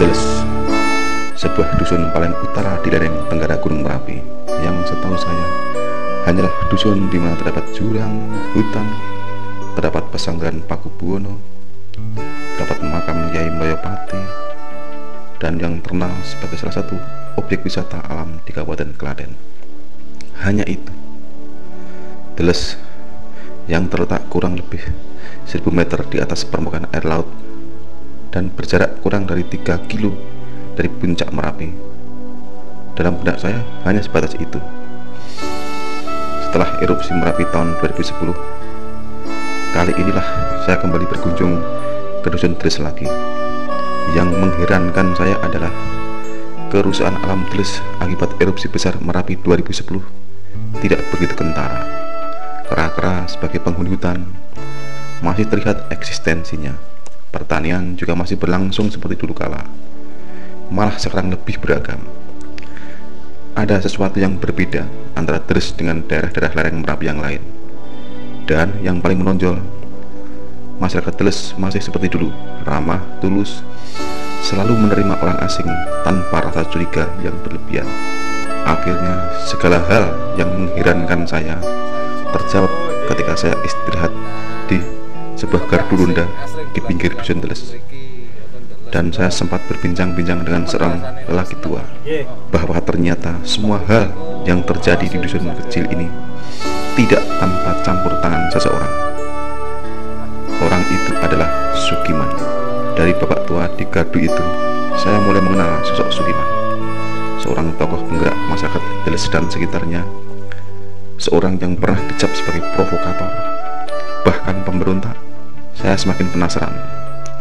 Deles, sebuah dusun paling utara di lereng tenggara Gunung Merapi, yang setahu saya hanyalah dusun di mana terdapat jurang, hutan, terdapat pesanggrahan Pakubuwono, terdapat makam Kyai Mbayapati, dan yang terkenal sebagai salah satu objek wisata alam di Kabupaten Klaten. Hanya itu, Deles yang terletak kurang lebih 1000 meter di atas permukaan air laut dan berjarak kurang dari 3 kilo dari puncak Merapi. Dalam benak saya hanya sebatas itu. Setelah erupsi Merapi tahun 2010, kali inilah saya kembali berkunjung ke dusun Deles lagi. Yang mengherankan saya adalah kerusakan alam Deles akibat erupsi besar Merapi 2010 tidak begitu kentara. Kera-kera sebagai penghuni hutan masih terlihat eksistensinya. Pertanian juga masih berlangsung seperti dulu kala, malah sekarang lebih beragam. Ada sesuatu yang berbeda antara Deles dengan daerah-daerah lereng Merapi yang lain. Dan yang paling menonjol, masyarakat Deles masih seperti dulu, ramah, tulus, selalu menerima orang asing tanpa rasa curiga yang berlebihan. Akhirnya segala hal yang mengherankan saya terjawab ketika saya istirahat di sebuah gardu ronda di pinggir dusun Deles, dan saya sempat berbincang-bincang dengan seorang lelaki tua bahwa ternyata semua hal yang terjadi di dusun kecil ini tidak tanpa campur tangan seseorang. Orang itu adalah Sukiman. Dari bapak tua di gardu itu, saya mulai mengenal sosok Sukiman, seorang tokoh penggerak masyarakat Deles dan sekitarnya, seorang yang pernah dicap sebagai provokator, bahkan pemberontak. Saya semakin penasaran,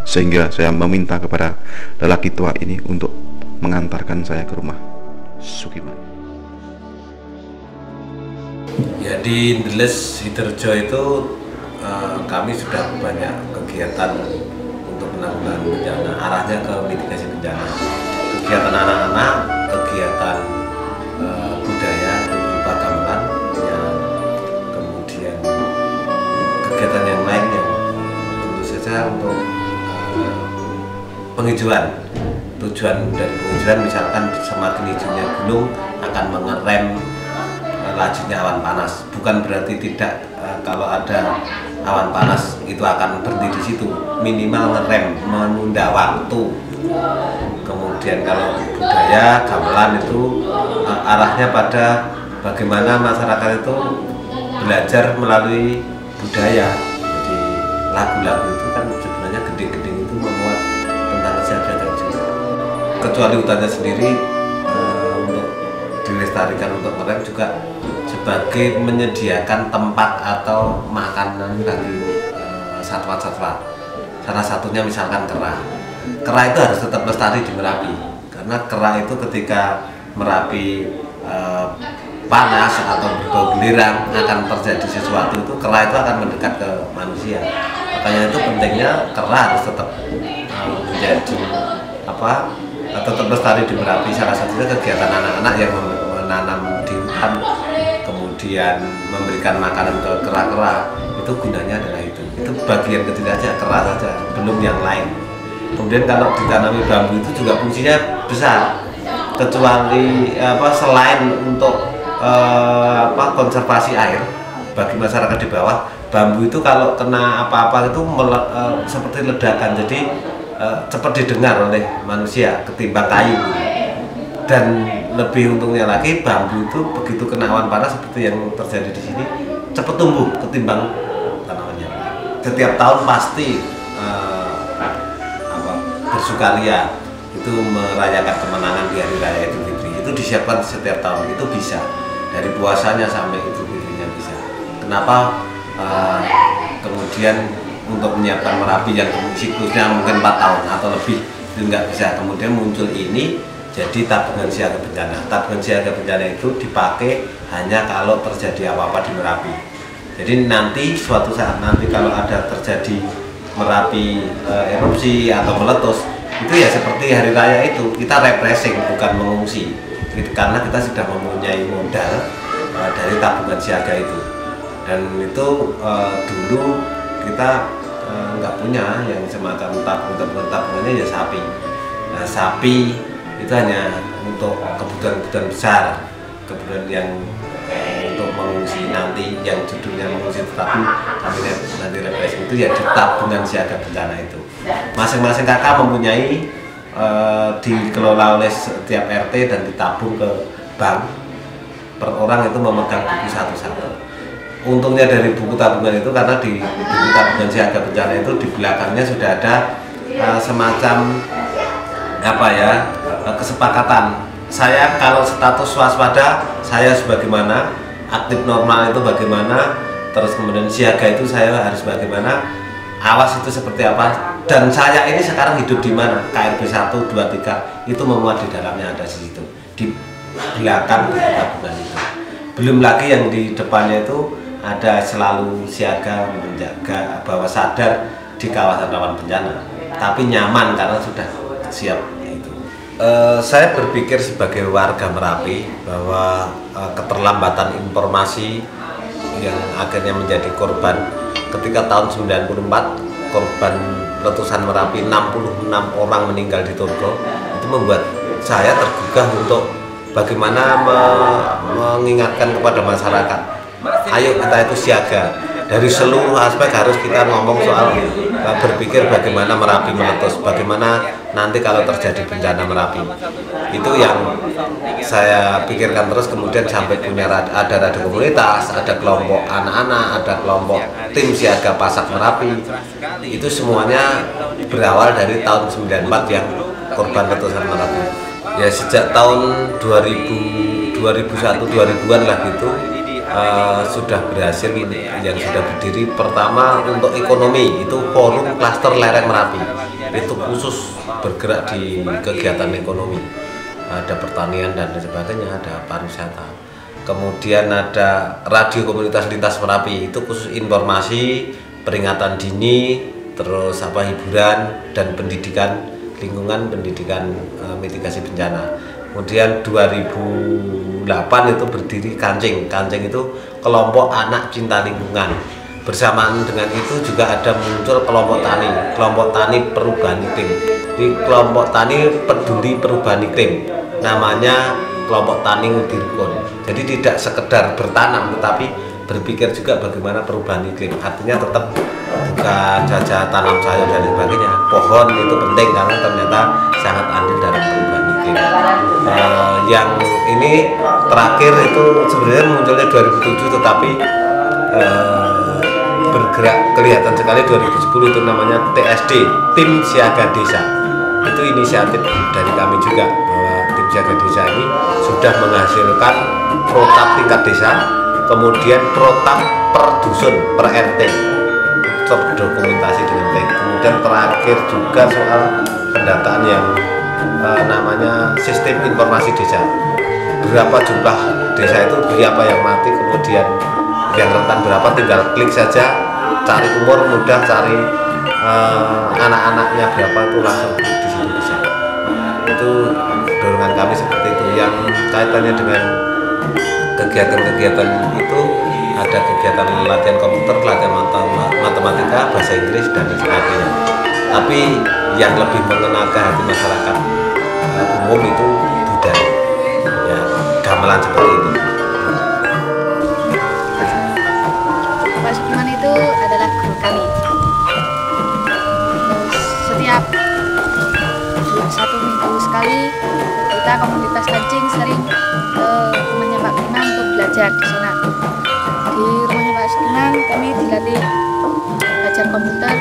sehingga saya meminta kepada lelaki tua ini untuk mengantarkan saya ke rumah Sukiman. Ya, di Deles Sidoarjo itu kami sudah banyak kegiatan untuk penanggulangan bencana, arahnya ke mitigasi bencana. Kegiatan anak-anak, kegiatan budaya berupa gamelan, ya, kemudian kegiatan yang lain yang tentu saja untuk penghijauan. Tujuan dari penghijauan misalkan semakin hijaunya gunung akan mengerem lajunya awan panas. Bukan berarti tidak kalau ada awan panas itu akan berhenti di situ, minimal ngerem, menunda waktu. Kemudian kalau budaya gamelan itu arahnya pada bagaimana masyarakat itu belajar melalui budaya. Jadi lagu-lagu itu kan sebenarnya gending-gending itu memuat tentang kesehatan juga. Kecuali hutannya sendiri untuk dilestarikan untuk ngerem juga sebagai menyediakan tempat atau makanan bagi satwa-satwa. Salah satunya misalkan kera. Kera itu harus tetap lestari di Merapi, karena kera itu ketika Merapi panas atau berbau belerang akan terjadi sesuatu, itu kera itu akan mendekat ke manusia. Makanya itu pentingnya kera harus tetap menjadi tetap lestari di Merapi. Salah satunya kegiatan anak-anak yang menanam di hutan, kemudian memberikan makanan ke kera-kera, itu gunanya adalah itu bagian kecil aja, kera saja, belum yang lain. Kemudian kalau ditanami bambu itu juga fungsinya besar, kecuali selain untuk konservasi air bagi masyarakat di bawah. Bambu itu kalau kena apa-apa itu seperti ledakan, jadi cepat didengar oleh manusia ketimbang kayu. Dan lebih untungnya lagi, bambu itu begitu kena awan panas seperti yang terjadi di sini, cepat tumbuh ketimbang tanamannya. Setiap tahun pasti bersukaria itu merayakan kemenangan di hari raya Idul Fitri. Itu disiapkan setiap tahun, itu bisa dari puasanya sampai Idul Fitrinya bisa. Kenapa kemudian untuk menyiapkan Merapi yang siklusnya mungkin 4 tahun atau lebih itu nggak bisa, kemudian muncul ini jadi tabungan siaga bencana. Tabungan siaga bencana itu dipakai hanya kalau terjadi apa-apa di Merapi. Jadi nanti suatu saat nanti kalau ada terjadi Merapi erupsi atau meletus, itu ya seperti hari raya itu kita refreshing, bukan mengungsi. Karena kita sudah mempunyai modal dari tabungan siaga itu. Dan itu dulu kita nggak punya yang semacam tabungannya ya sapi. Nah, sapi itu hanya untuk kebutuhan-kebutuhan besar, kebutuhan yang untuk mengungsi nanti, yang judulnya mengungsi tetapi nanti represi itu ya di tabungan siaga bencana itu. Masing-masing kakak mempunyai dikelola oleh setiap RT dan ditabung ke bank. Per orang itu memegang buku satu-satu. Untungnya dari buku tabungan itu karena di buku tabungan siaga bencana itu di belakangnya sudah ada semacam kesepakatan. Saya kalau status waspada saya sebagaimana, aktif normal itu bagaimana, terus kemudian siaga itu saya harus bagaimana, awas itu seperti apa, dan saya ini sekarang hidup di mana, KRB 1, 2, 3 itu memuat di dalamnya ada di situ, di belakang tabungan itu. Belum lagi yang di depannya itu ada selalu siaga menjaga bahwa sadar di kawasan rawan bencana, tapi nyaman karena sudah siap. Saya berpikir sebagai warga Merapi bahwa keterlambatan informasi yang akhirnya menjadi korban ketika tahun 94 korban letusan Merapi 66 orang meninggal di Turgo, itu membuat saya tergugah untuk bagaimana mengingatkan kepada masyarakat, ayo kita itu siaga. Dari seluruh aspek harus kita ngomong soal berpikir bagaimana Merapi meletus, bagaimana nanti kalau terjadi bencana Merapi. Itu yang saya pikirkan terus, kemudian sampai punya ada radio komunitas, ada kelompok anak-anak, ada kelompok tim siaga Pasak Merapi. Itu semuanya berawal dari tahun 94 yang korban letusan Merapi. Ya sejak tahun 2001 2000-an lah gitu. Sudah berhasil yang sudah berdiri. Pertama untuk ekonomi itu forum klaster lereng Merapi, itu khusus bergerak di kegiatan ekonomi, ada pertanian dan sebagainya, ada pariwisata. Kemudian ada radio komunitas lintas Merapi, itu khusus informasi, peringatan dini, terus hiburan dan pendidikan lingkungan, pendidikan mitigasi bencana. Kemudian 2008 itu berdiri Kancing. Kancing itu kelompok anak cinta lingkungan. Bersamaan dengan itu juga ada muncul kelompok tani perubahan iklim. Di kelompok tani peduli perubahan iklim. Namanya kelompok tani Ngudirkon. Jadi tidak sekedar bertanam tetapi berpikir juga bagaimana perubahan iklim. Artinya tetap bukan saja tanam sayur dan sebagainya. Pohon itu penting karena ternyata sangat andil dalam perubahan iklim. Yang ini terakhir itu sebenarnya munculnya 2007 tetapi bergerak kelihatan sekali 2010, itu namanya TSD, Tim Siaga Desa. Itu inisiatif dari kami juga bahwa Tim Siaga Desa ini sudah menghasilkan protap tingkat desa, kemudian protap per dusun, per RT, terdokumentasi dengan baik. Kemudian terakhir juga soal pendataan yang namanya sistem informasi desa, berapa jumlah desa itu, berapa yang mati, kemudian yang rentan berapa, tinggal klik saja, cari umur mudah, cari anak-anaknya berapa, itu langsung di situ bisa. Itu dorongan kami seperti itu. Yang kaitannya dengan kegiatan-kegiatan itu ada kegiatan latihan komputer, latihan matematika, bahasa Inggris dan sebagainya. Tapi yang lebih mengena ke hati masyarakat umum itu budaya, ya, gamelan seperti ini. Pak Sukiman itu adalah guru kami. Setiap 1 minggu sekali kita komunitas Kancing sering ke rumahnya Pak Sukiman untuk belajar di sana. Di rumahnya Pak Sukiman kami dilatih belajar komputer,